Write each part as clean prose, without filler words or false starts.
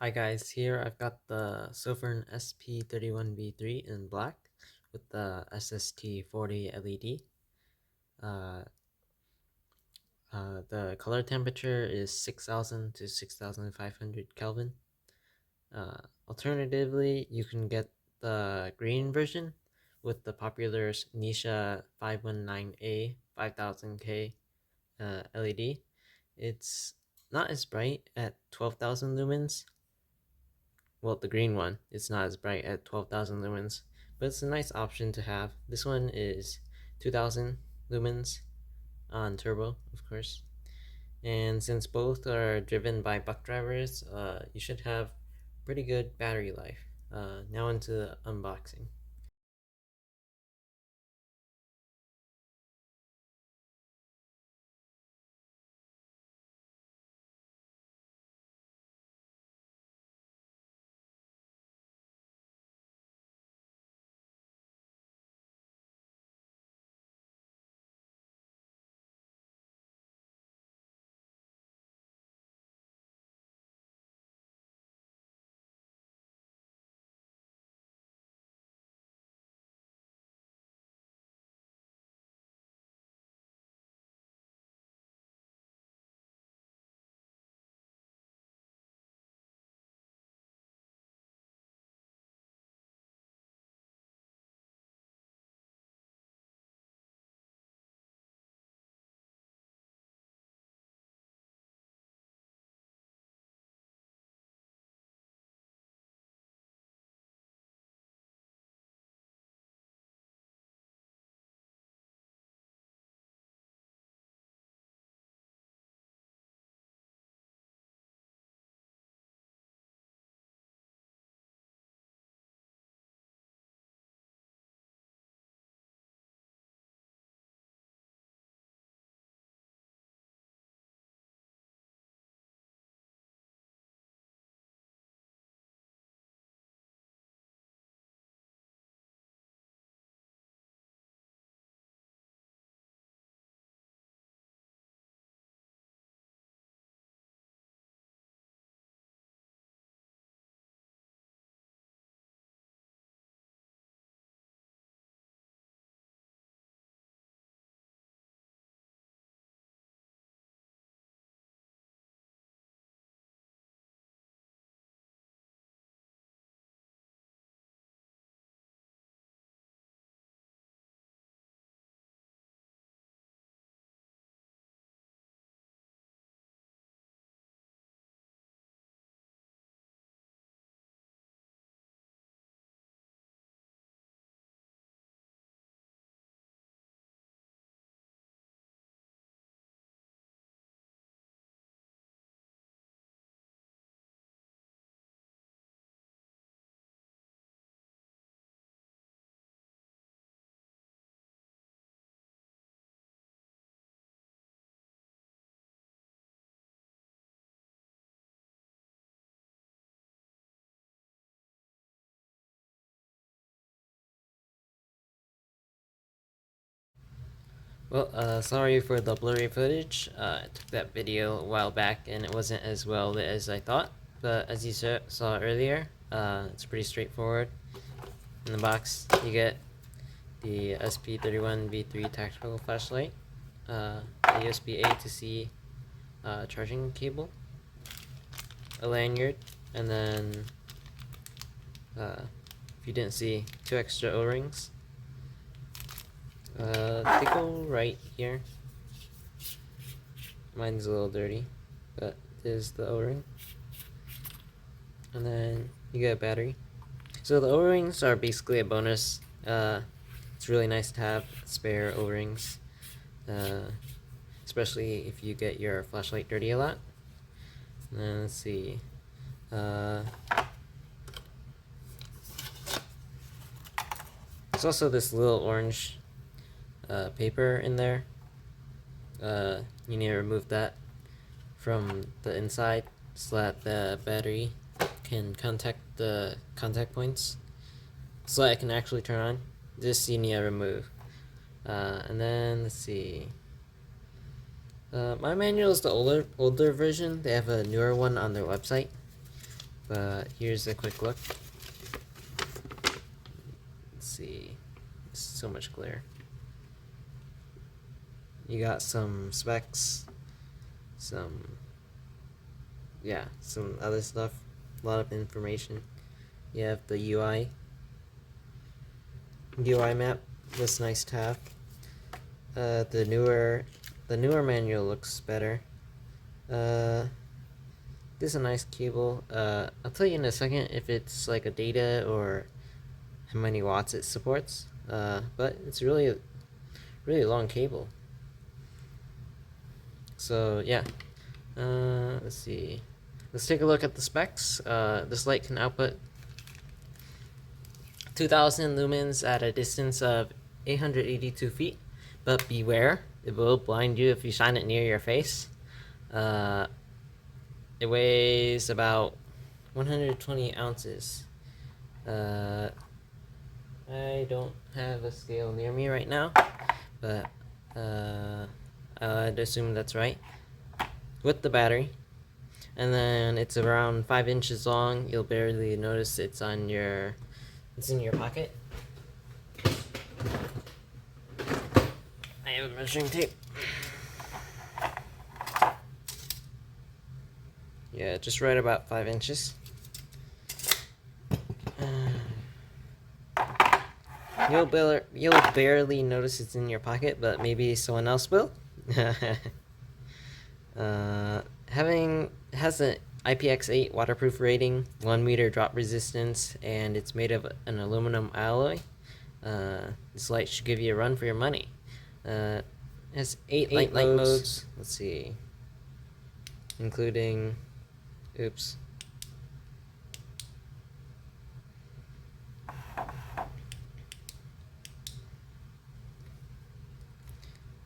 Hi guys, here I've got the Sofirn SP31V3 in black with the SST40 LED. Uh, the color temperature is 6000 to 6500 Kelvin. Alternatively, you can get the green version with the popular Nisha 519A 5000K LED. It's not as bright at 12,000 lumens. Well, the green one, it's not as bright at 12,000 lumens, but it's a nice option to have. This one is 2,000 lumens on turbo, of course. And since both are driven by buck drivers, you should have pretty good battery life. Now into the unboxing. Well, sorry for the blurry footage. I took that video a while back and it wasn't as well lit as I thought. But as you saw earlier, it's pretty straightforward. In the box, you get the SP31V3 tactical flashlight, a USB-A to C charging cable, a lanyard, and then if you didn't see, two extra O-rings. They go right here. Mine's a little dirty, but there's the O-ring. And then you get a battery. So the O-rings are basically a bonus. It's really nice to have spare O-rings, especially if you get your flashlight dirty a lot. And then let's see. There's also this little orange paper in there. You need to remove that from the inside so that the battery can contact the contact points so that it can actually turn on. This you need to remove. And then let's see. My manual is the older version. They have a newer one on their website, but here's a quick look. Let's see, it's so much glare. You got some specs, some other stuff, a lot of information. You have the UI map, that's nice to have. The newer manual looks better. This is a nice cable. I'll tell you in a second if it's like a data or how many watts it supports. But it's really long cable. So yeah. Let's see. Let's take a look at the specs. This light can output 2000 lumens at a distance of 882 feet, but beware, it will blind you if you shine it near your face. It weighs about 120 ounces. I don't have a scale near me right now, but I'd assume that's right. With the battery. And then it's around 5 inches long. You'll barely notice it's in your pocket. I have a measuring tape. Yeah, just right about 5 inches. You'll barely notice it's in your pocket, but maybe someone else will. Has an IPX8 waterproof rating, 1 meter drop resistance, and it's made of an aluminum alloy. This light should give you a run for your money. It has 8 light modes. Let's see, including,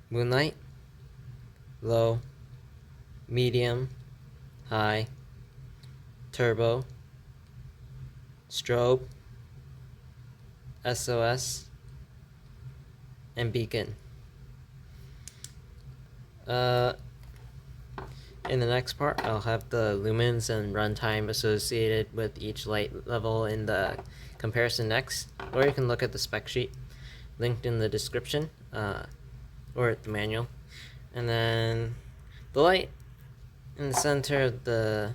moonlight, low, medium, high, turbo, strobe, SOS, and beacon. In the next part, I'll have the lumens and runtime associated with each light level in the comparison next, or you can look at the spec sheet linked in the description, or the manual. And then the light in the center of the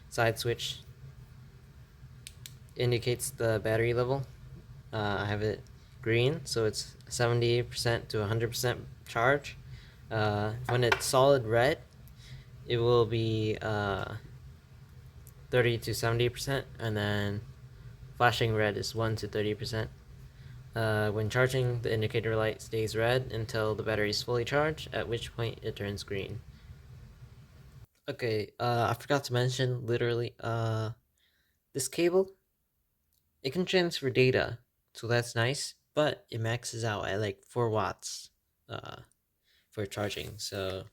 side switch indicates the battery level. I have it green, so it's 70% to 100% charge. When it's solid red, it will be 30 to 70%, and then flashing red is 1 to 30%. When charging, the indicator light stays red until the battery is fully charged, at which point it turns green. Okay, I forgot to mention, literally, this cable, it can transfer data, so that's nice, but it maxes out at like 4 watts for charging, so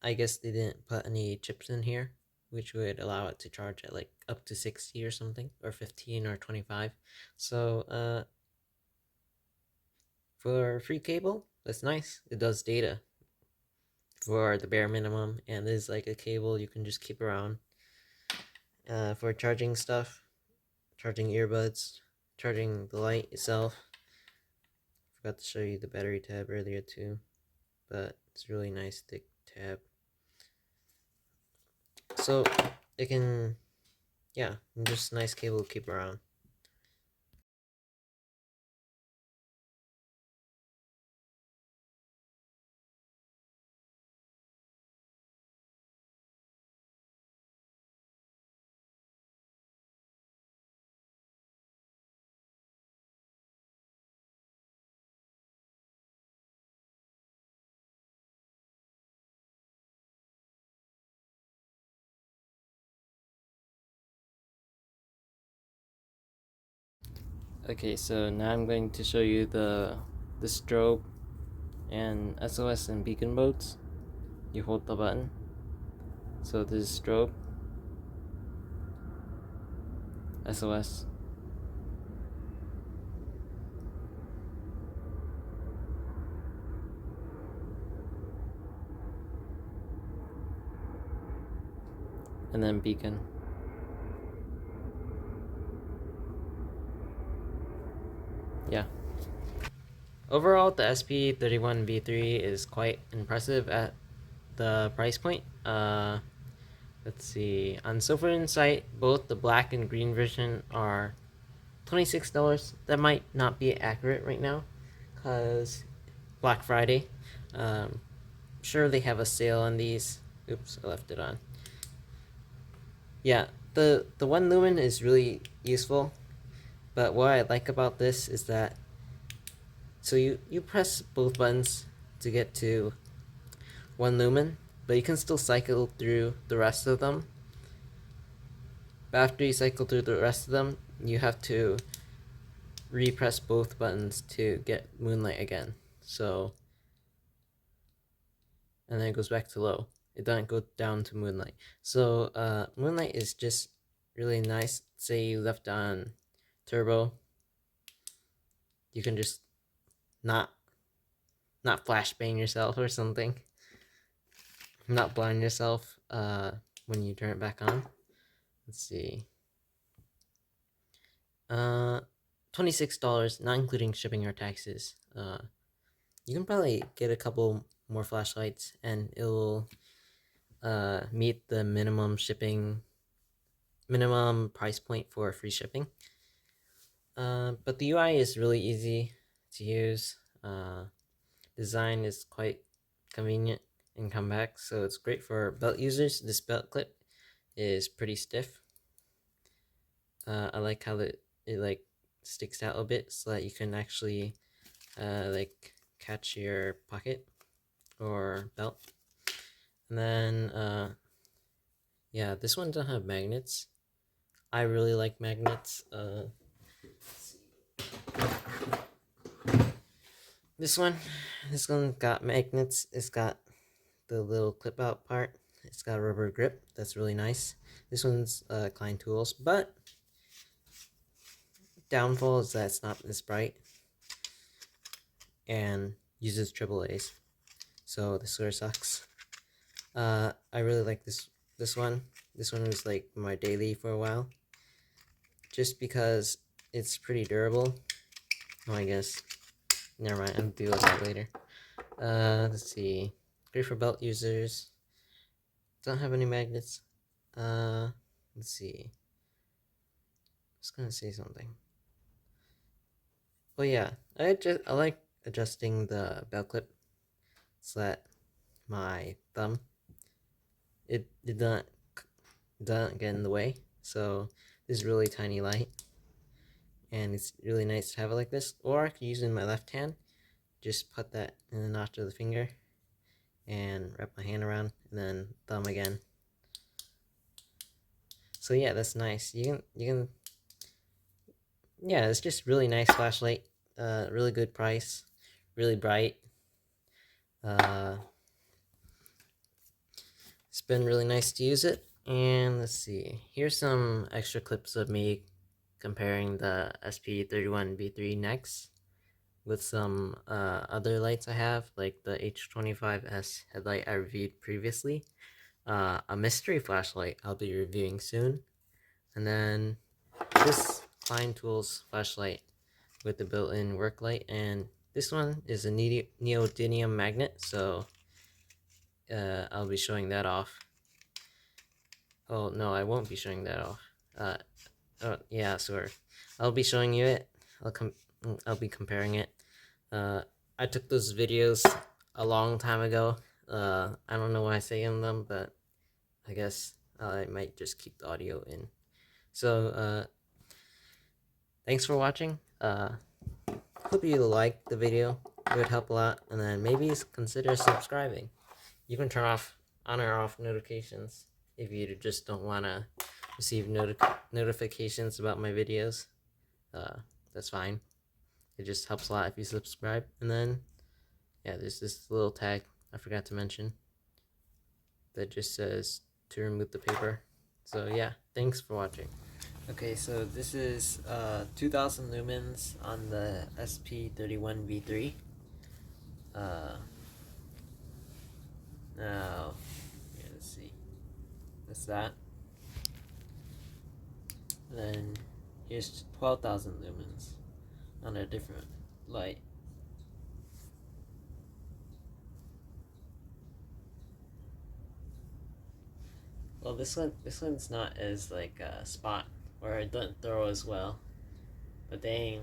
I guess they didn't put any chips in here, which would allow it to charge at like up to 60 or something, or 15 or 25. So for free cable, that's nice. It does data for the bare minimum, and is like a cable you can just keep around for charging stuff, charging earbuds, charging the light itself. Forgot to show you the battery tab earlier too, but it's really nice thick tab. So it can, yeah, just nice cable to keep around. Okay, so now I'm going to show you the strobe and SOS and beacon modes. You hold the button. So this is strobe, SOS. and then beacon. Yeah. Overall, the SP31 V3 is quite impressive at the price point. Let's see. On Sofirn site, both the black and green version are $26. That might not be accurate right now, cause Black Friday. Sure they have a sale on these. Oops, I left it on. Yeah, the 1 lumen is really useful, but what I like about this is that so you press both buttons to get to 1 lumen, but you can still cycle through the rest of them. But after you cycle through the rest of them, you have to repress both buttons to get moonlight again. So, and then it goes back to low. It doesn't go down to moonlight. So moonlight is just really nice. Say you left on turbo, you can just not flashbang yourself or something. Not blind yourself when you turn it back on. Let's see. $26, not including shipping or taxes. You can probably get a couple more flashlights and it'll meet the minimum price point for free shipping. But the UI is really easy to use. Design is quite convenient and compact, so it's great for belt users. This belt clip is pretty stiff. I like how it like sticks out a bit so that you can actually like catch your pocket or belt. And then yeah, this one doesn't have magnets. I really like magnets. This one got magnets. It's got the little clip out part. It's got a rubber grip. That's really nice. This one's Klein Tools, but downfall is that it's not this bright and uses AAA's. So this sort of sucks. I really like this one. This one was like my daily for a while, just because it's pretty durable. Oh, I guess. Never mind. I'll deal with that later. Let's see. Great for belt users. Don't have any magnets. Let's see. I was gonna say something. Oh yeah, I like adjusting the belt clip so that my thumb it doesn't get in the way. So this is really tiny light, and it's really nice to have it like this. Or I could use it in my left hand. Just put that in the notch of the finger, and wrap my hand around, and then thumb again. So yeah, that's nice. You can yeah, it's just really nice flashlight. Really good price, really bright. It's been really nice to use it. And let's see, here's some extra clips of me comparing the SP31 V3 next with some other lights I have, like the H25S headlight I reviewed previously, a mystery flashlight I'll be reviewing soon, and then this Klein Tools flashlight with the built-in work light, and this one is a neodymium magnet, so I'll be showing that off. Oh no, I won't be showing that off. Oh yeah, sort of. I'll be showing you it. I'll be comparing it. I took those videos a long time ago. I don't know why I say in them, but I guess I might just keep the audio in. So thanks for watching. Hope you liked the video. It would help a lot, and then maybe consider subscribing. You can turn on or off notifications if you just don't want to receive notifications about my videos. That's fine. It just helps a lot if you subscribe. And then yeah, there's this little tag I forgot to mention that just says to remove the paper. So yeah, thanks for watching. Okay, so this is 2000 lumens on the SP31 V3. Now, yeah, let's see. That's that. And then here's 12,000 lumens on a different light. Well, this one's not as like a spot, or it doesn't throw as well. But dang,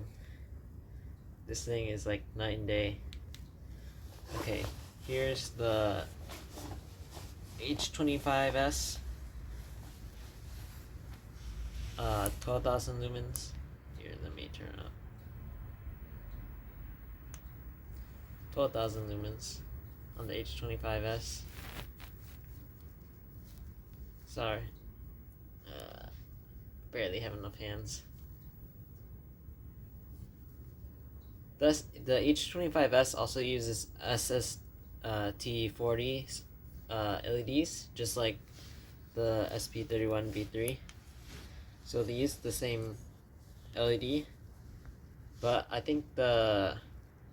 this thing is like night and day. Okay, here's the H25S, 12,000 lumens. Here, let me turn it up. 12,000 lumens on the H25S. Sorry, barely have enough hands. Thus, the H25S also uses SST40 LEDs, just like the SP31 V3. So they use the same LED, but I think the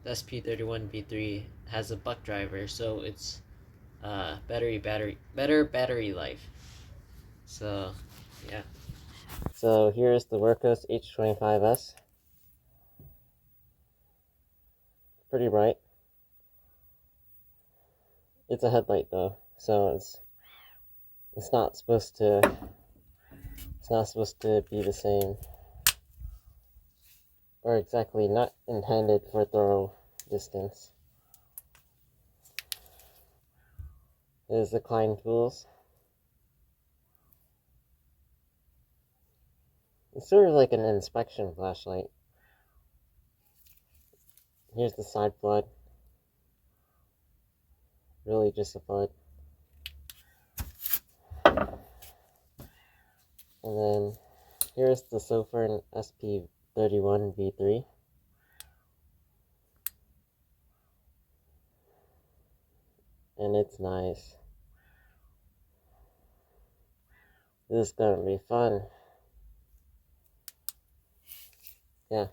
SP31 V3 has a buck driver, so it's better battery life. So yeah. So here's the Workhorse H25S. Pretty bright. It's a headlight though, so it's not supposed to be the same, or exactly not intended for throw distance. There's the Klein tools. It's sort of like an inspection flashlight. Here's the side flood. Really just a flood. And then here's the Sofirn SP31 V3. And it's nice. This is gonna be fun. Yeah.